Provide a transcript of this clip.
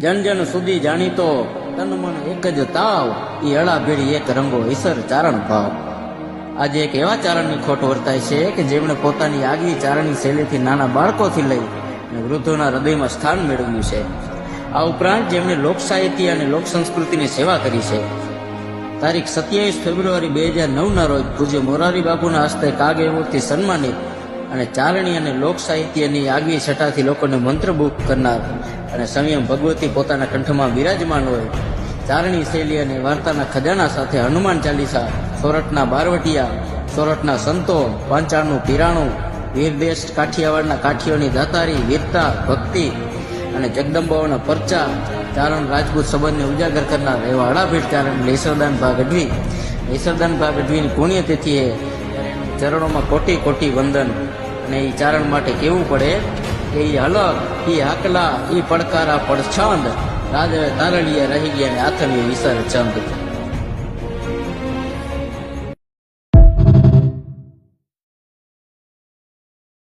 જન જન સુધી જાણીતો તન મન એક જ તાવ, ઈ અળા ભેળી એક રંગો ઈસર ચારણ ભાવ. આજે એક એવા ચારણની ખોટ વર્તાય છે કે જેમણે પોતાની આગવી ચારણી શૈલીથી નાના બાળકોથી લઈ અને વૃદ્ધોના હૃદયમાં સ્થાન મેળવ્યું છે. આ ઉપરાંત જેમણે લોક સાહિત્ય અને લોક સંસ્કૃતિની સેવા કરી છે. તારીખ 27 ફેબ્રુઆરી 2009ના રોજ પૂજ્ય મોરારી બાપુના હસ્તે કાગ એવોર્ડથી સન્માનિત અને ચારણી અને લોક સાહિત્યની આગવી છટાથી લોકોને મંત્રમુગ્ધ કરનાર અને સંયમ ભગવતી પોતાના કંઠમાં બિરાજમાન હોય ચારણી શૈલી અને વાર્તાના ખજાના સાથે હનુમાન ચાલીસા, સોરઠના બારવટિયા, સોરઠના સંતો, પાંચાળનું પીરાણું, વીરદેશ કાઠિયાવાડના કાઠીઓની દાતારી, વીરતા, ભક્તિ અને જગદંબાઓના પરચા, ચારણ રાજપૂત સંબંધને ઉજાગર કરનાર એવા અડાભેટ ચારણ લેસરદાન ભા ગઢવી. લેસરદાન ભા ગઢવીની પુણ્યતિથિએ ચરણોમાં કોટી કોટી વંદન. અને એ ચારણ માટે કહેવું પડે કે એ હલક, એ હાકલા, એ પડકારા પડછંદ, રાજ તારળીએ રહી ગયા ને આથમીએ ઈસર ચંદ.